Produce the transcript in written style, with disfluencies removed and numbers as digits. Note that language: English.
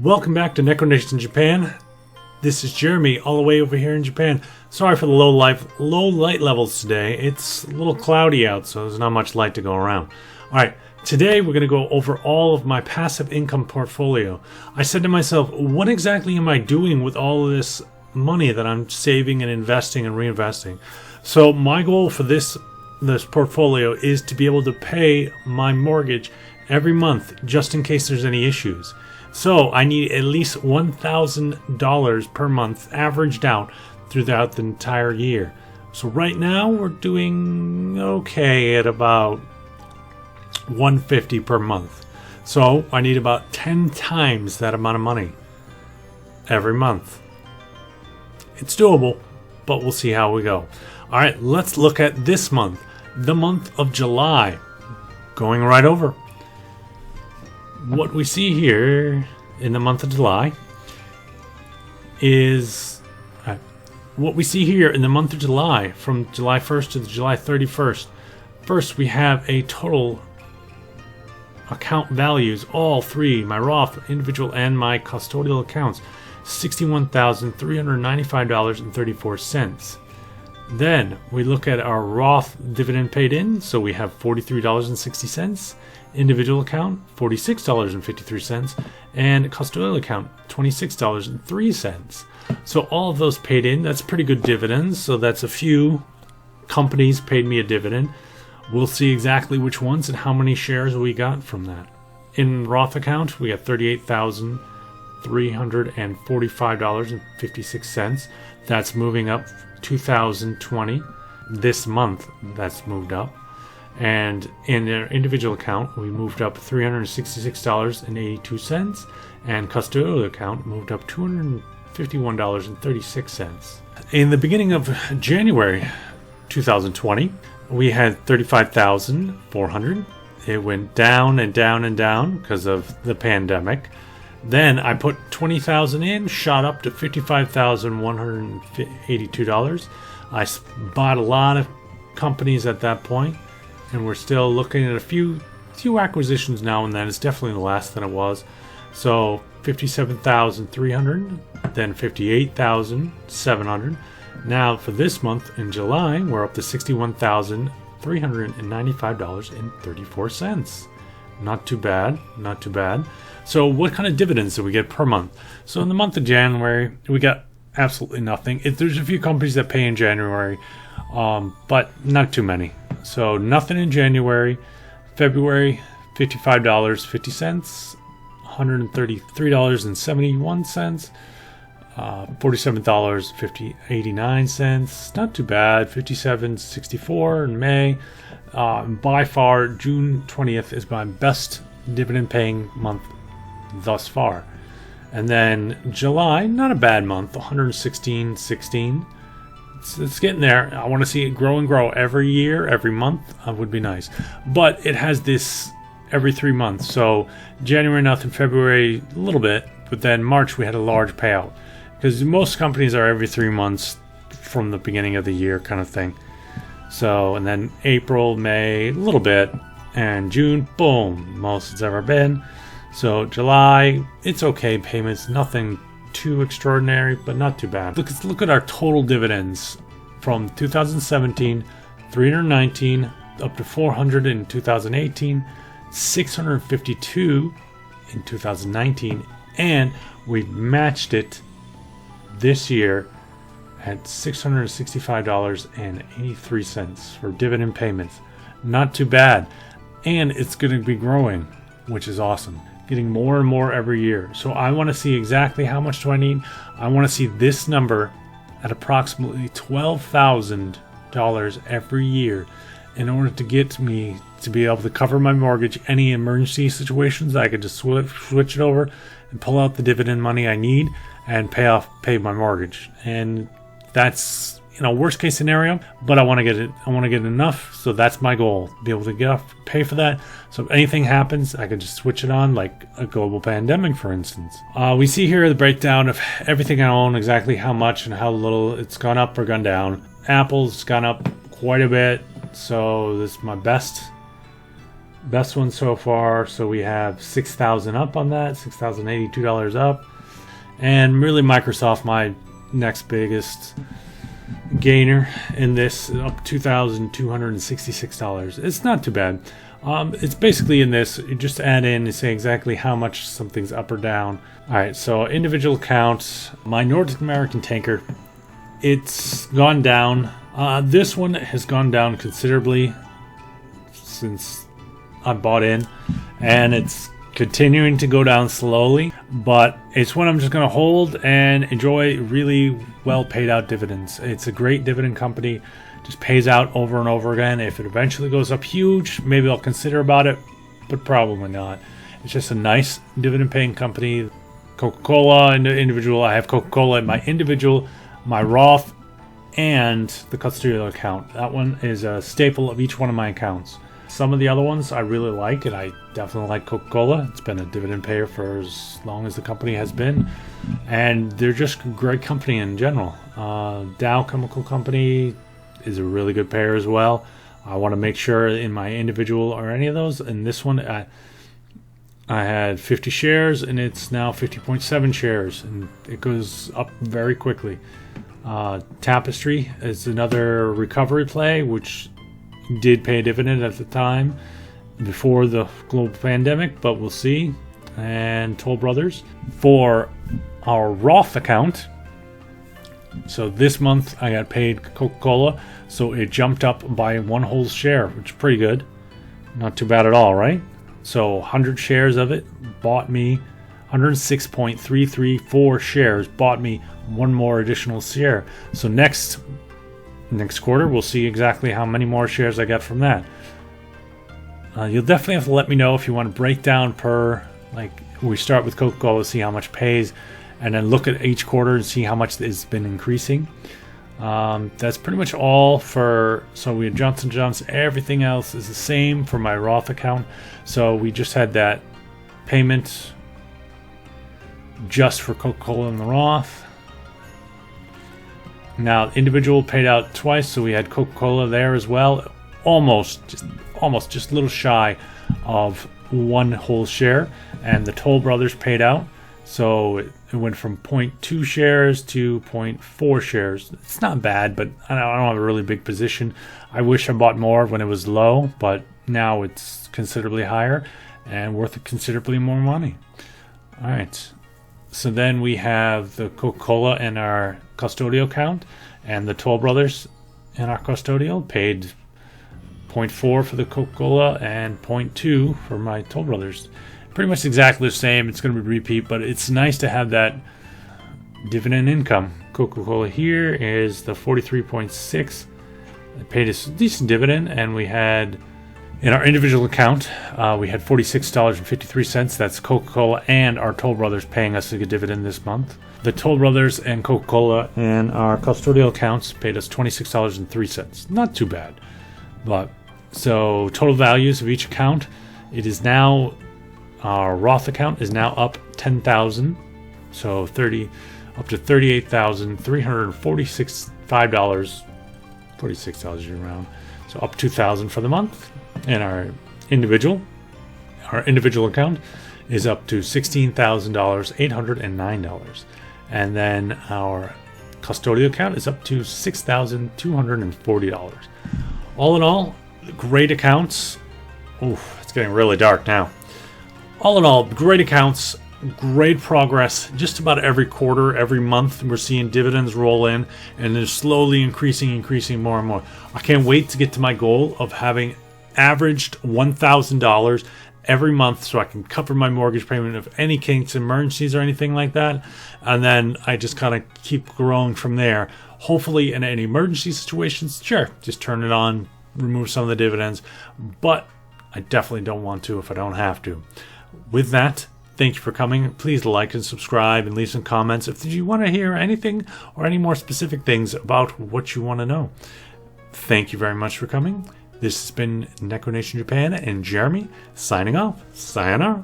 Welcome back to Necronation Japan. This is Jeremy, all the way over here in Japan. Sorry for the low light levels today. It's a little cloudy out, so there's not much light to go around. Alright, today we're going to go over all of my passive income portfolio. I said to myself, what exactly am I doing with all of this money that I'm saving and investing and reinvesting? So my goal for this portfolio is to be able to pay my mortgage every month, just in case there's any issues. So I need at least $1,000 per month averaged out throughout the entire year. So right now we're doing okay at about $150 per month. So I need about 10 times that amount of money every month. It's doable, but we'll see how we go. All right, let's look at this month, the month of July. Going right over. What we see here in the month of July is from July 1st to July 31st. First, we have a total account values, all three, my Roth, individual, and my custodial accounts, $61,395.34. Then we look at our Roth dividend paid in, so we have $43.60. Individual account, $46.53, and custodial account, $26.03. So all of those paid in, that's pretty good dividends. So that's a few companies paid me a dividend. We'll see exactly which ones and how many shares we got from that. In Roth account, we got $38,345.56. That's moving up 2020. This month, that's moved up. And in their individual account, we moved up $366.82, and custodial account moved up $251.36. In the beginning of January 2020, we had $35,400. It went down and down and down because of the pandemic. Then I put $20,000 in, shot up to $55,182. I bought a lot of companies at that point. And we're still looking at a few acquisitions now and then. It's definitely less than it was. So $57,300, then $58,700. Now for this month in July, we're up to $61,395.34. Not too bad, not too bad. So what kind of dividends do we get per month? So in the month of January, we got absolutely nothing. There's a few companies that pay in January, but not too many. So nothing in January. February, $55.50, $133.71, $47.89. Not too bad. $57.64 in May. By far, June 20th is my best dividend paying month thus far. And then July, not a bad month, $116.16. It's getting there. I want to see it grow and grow every year, every month. Would be nice. But it has this every 3 months. So January, nothing. February, a little bit. But then March, we had a large payout. Because most companies are every 3 months from the beginning of the year kind of thing. So, and then April, May, a little bit. And June, boom, most it's ever been. So July, it's okay payments. Nothing too extraordinary, but not too bad. Look at our total dividends from 2017, 319 up to 400 in 2018, 652 in 2019, and we've matched it this year at $665.83 for dividend payments. Not too bad, and it's going to be growing, which is awesome. Getting more and more every year. So I want to see exactly how much do I need. I want to see this number at approximately $12,000 every year in order to get me to be able to cover my mortgage. Any emergency situations, I could just switch it over and pull out the dividend money I need and pay my mortgage. And that's, worst case scenario, but I want to get it. I want to get enough, so that's my goal. Be able to pay for that. So if anything happens, I can just switch it on, like a global pandemic, for instance. We see here the breakdown of everything I own, exactly how much and how little it's gone up or gone down. Apple's gone up quite a bit, so this is my best best one so far. So we have 6,000 up on that, $6,082 up. And really Microsoft, my next biggest gainer in this, up $2,266. It's not too bad. It's basically in this, you just add in and say exactly how much something's up or down. All right, so individual accounts. My Nordic American tanker, it's gone down. This one has gone down considerably since I bought in, and it's continuing to go down slowly, but it's one I'm just going to hold and enjoy really well paid out dividends. It's a great dividend company. Just pays out over and over again. If it eventually goes up huge, maybe I'll consider about it, but probably not. It's just a nice dividend paying company. Coca-Cola and individual. I have Coca-Cola in my individual, my Roth, and the custodial account. That one is a staple of each one of my accounts. Some of the other ones I really like, and I definitely like Coca-Cola. It's been a dividend payer for as long as the company has been, and they're just a great company in general. Dow Chemical Company is a really good payer as well. I want to make sure in my individual or any of those. In this one, I had 50 shares, and it's now 50.7 shares, and it goes up very quickly. Tapestry is another recovery play, which did pay a dividend at the time before the global pandemic, but we'll see. And Toll Brothers. For our Roth account, so this month I got paid Coca-Cola, so it jumped up by 1 whole share, which is pretty good. Not too bad at all, right? So 100 shares of it bought me 106.334 shares, bought me 1 more additional share. So next quarter we'll see exactly how many more shares I got from that. You'll definitely have to let me know if you want to break down per, like, we start with Coca-Cola, see how much pays, and then look at each quarter and see how much it's been increasing. That's pretty much all for, so we had Johnson & Johnson. Everything else is the same for my Roth account. So we just had that payment just for Coca-Cola and the Roth. Now individual paid out twice, so we had Coca-Cola there as well. Almost just a little shy of 1 whole share, and the Toll Brothers paid out. So it went from 0.2 shares to 0.4 shares. It's not bad, but I don't have a really big position. I wish I bought more when it was low, but now it's considerably higher and worth considerably more money. All right. So then we have the Coca-Cola in our custodial account, and the Toll Brothers in our custodial. Paid 0.4 for the Coca-Cola and 0.2 for my Toll Brothers. Pretty much exactly the same. It's going to be repeat, but it's nice to have that dividend income. Coca-Cola here is the 43.6. It paid us a decent dividend, and we had in our individual account, we had $46.53. That's Coca-Cola and our Toll Brothers paying us a good dividend this month. The Toll Brothers and Coca-Cola and our custodial accounts paid us $26.03. Not too bad. But so total values of each account, it is now, our Roth account is now up 10,000. So up to $38,346, $46 year round. So up 2,000 for the month. And our individual account is up to $16,809. And then our custodial account is up to $6,240. All in all, great accounts. Oof, it's getting really dark now. All in all, great accounts, great progress. Just about every quarter, every month, we're seeing dividends roll in, and they're slowly increasing more and more. I can't wait to get to my goal of having averaged $1,000 every month so I can cover my mortgage payment of any kinks, emergencies, or anything like that. And then I just kind of keep growing from there. Hopefully in any emergency situations, sure, just turn it on, remove some of the dividends. But I definitely don't want to if I don't have to. With that, thank you for coming. Please like and subscribe and leave some comments if you want to hear anything or any more specific things about what you want to know. Thank you very much for coming. This has been Neko Nation Japan and Jeremy signing off. Sayonara.